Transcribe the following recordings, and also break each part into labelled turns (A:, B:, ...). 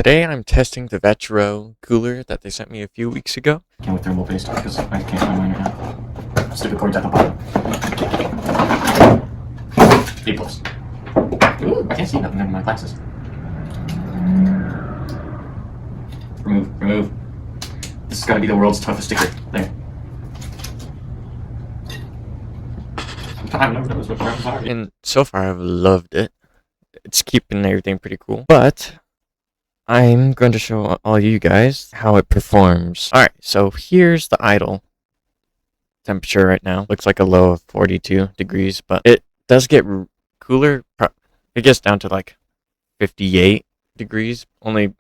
A: Today I'm testing the Vetroo cooler that they sent me a few weeks ago.
B: Can't with thermal paste because I can't find mine right now. Stupid cords at the bottom. A plus. Ooh, I can't see nothing in my glasses. Remove. This has got to be the world's toughest sticker. There. I've never done this before. I'm sorry.
A: And so far I've loved it. It's keeping everything pretty cool. But I'm going to show all you guys how it performs. Alright, so here's the idle temperature right now. Looks like a low of 42 degrees, but it does get cooler. It gets down to like 58 degrees. Only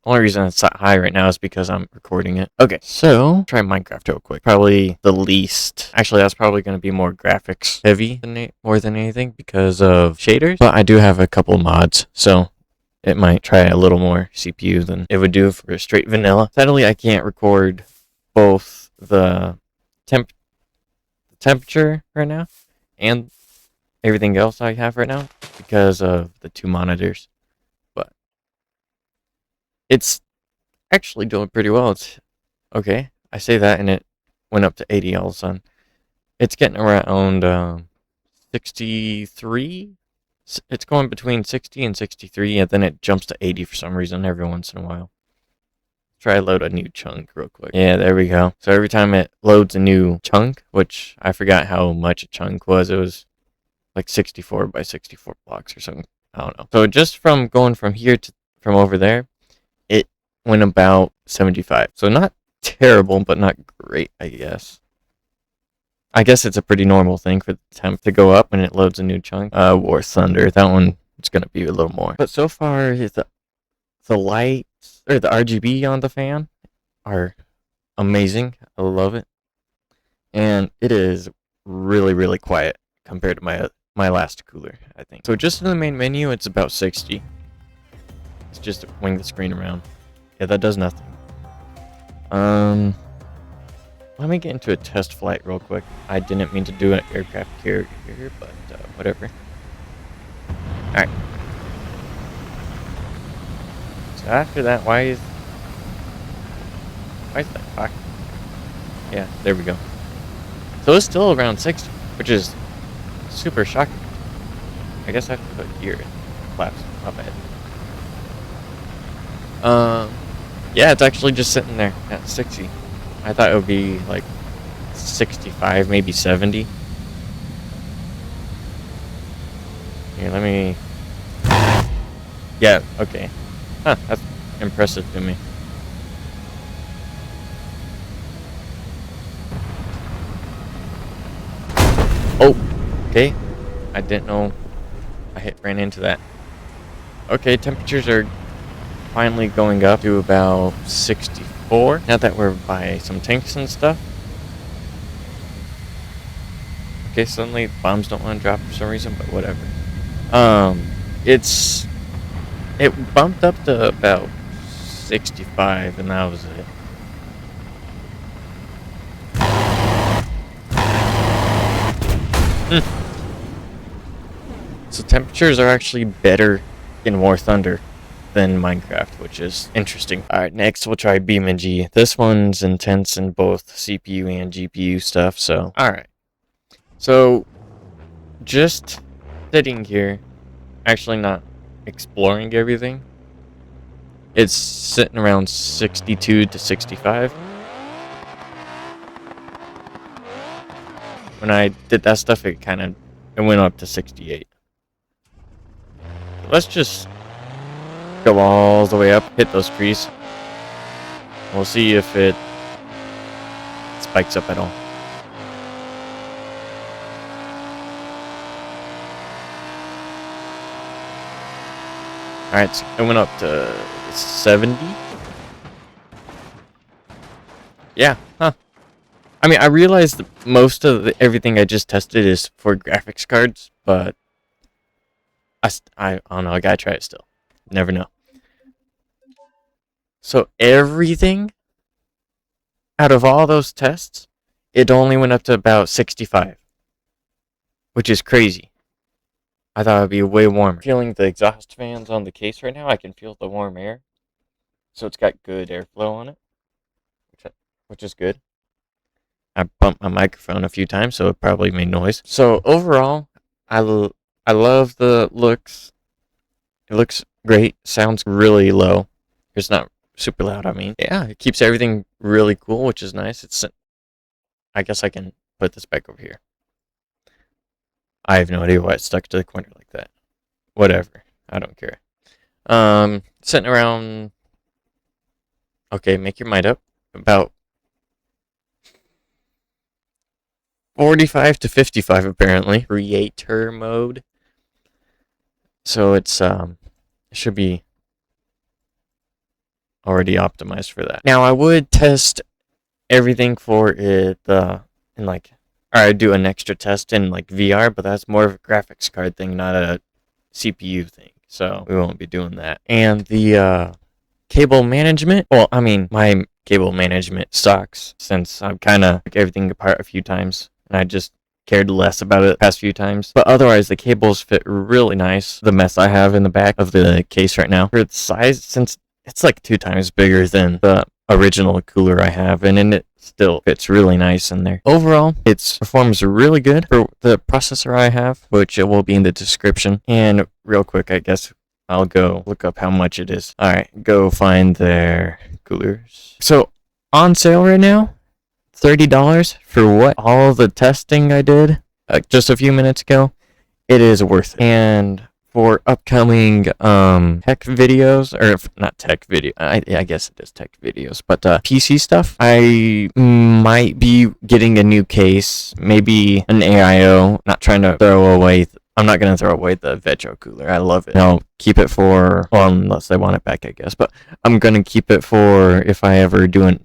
A: reason it's that high right now is because I'm recording it. Okay, so try Minecraft real quick. Probably the least. Actually, that's probably going to be more graphics heavy more than anything because of shaders. But I do have a couple mods, so it might try a little more CPU than it would do for straight vanilla. Sadly, I can't record both the temperature right now and everything else I have right now because of the two monitors. But it's actually doing pretty well. It's okay. I say that and it went up to 80 all of a sudden. It's getting around 63. It's going between 60 and 63, and then it jumps to 80 for some reason every once in a while. Try to load a new chunk real quick. Yeah, there we go. So every time it loads a new chunk, which I forgot how much a chunk was, it was like 64 by 64 blocks or something. I don't know. So just from going from here to from over there, it went about 75. So not terrible, but not great, I guess. I guess it's a pretty normal thing for the temp to go up when it loads a new chunk. War Thunder, that one is going to be a little more. But so far, the lights, or the RGB on the fan are amazing. I love it. And it is really, really quiet compared to my last cooler, I think. So just in the main menu, it's about 60. It's just to wing the screen around. Yeah, that does nothing. Let me get into a test flight real quick. I didn't mean to do an aircraft carrier here, but whatever. Alright. So after that, why is that clock? Yeah, there we go. So it's still around 60, which is super shocking. I guess I have to put gear in. Flaps up ahead. Yeah, it's actually just sitting there at 60. I thought it would be like 65, maybe 70. Here, let me... Yeah, okay. Huh, that's impressive to me. Oh, okay. I didn't know I ran into that. Okay, temperatures are finally going up to about 64. Now that we're by some tanks and stuff. Okay, suddenly bombs don't want to drop for some reason, but whatever. It bumped up to about 65, and that was it. So temperatures are actually better in War Thunder than Minecraft, which is interesting. Alright, next we'll try BeamNG. This one's intense in both CPU and GPU stuff, so... Alright. So, just sitting here, actually not exploring everything, it's sitting around 62 to 65. When I did that stuff, it went up to 68. Let's just go all the way up, hit those trees. We'll see if it spikes up at all. Alright, so it went up to 70. Yeah, huh. I mean, I realized that most of everything I just tested is for graphics cards, but I don't know, I gotta try it still. Never know. So everything out of all those tests, it only went up to about 65, which is crazy. I thought it would be way warmer. Feeling the exhaust fans on the case right now, I can feel the warm air. so it's got good airflow on it, which is good. I bumped my microphone a few times, so it probably made noise. So overall, I love the looks. It looks great. Sounds really low. It's not super loud. I mean, yeah, it keeps everything really cool, which is nice. I guess I can put this back over here. I have no idea why it's stuck to the corner like that. Whatever. I don't care. Sitting around. Okay, make your mind up. About 45 to 55 apparently. Creator mode. So it should be already optimized for that. Now I would test everything for it in like, or I'd do an extra test in like VR, but that's more of a graphics card thing, not a CPU thing. So we won't be doing that. And the cable management, well, I mean, my cable management sucks since I've kind of took everything apart a few times, and I just cared less about it the past few times. But otherwise, the cables fit really nice. The mess I have in the back of the case right now, for its size, since it's like 2 times bigger than the original cooler I have, and it still fits really nice in there. Overall, it performs really good for the processor I have, which will be in the description. And real quick, I guess I'll go look up how much it is. Alright, go find their coolers. So, on sale right now, $30 for what? All the testing I did just a few minutes ago. It is worth it. And for upcoming tech videos, or if not tech video, I guess it is tech videos, but PC stuff, I might be getting a new case, maybe an AIO. Not trying to throw away. I'm not going to throw away the Vetroo cooler. I love it. I'll keep it for, well, unless they want it back, I guess. But I'm going to keep it for if I ever do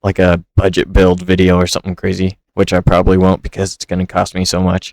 A: like a budget build video or something crazy, which I probably won't because it's going to cost me so much.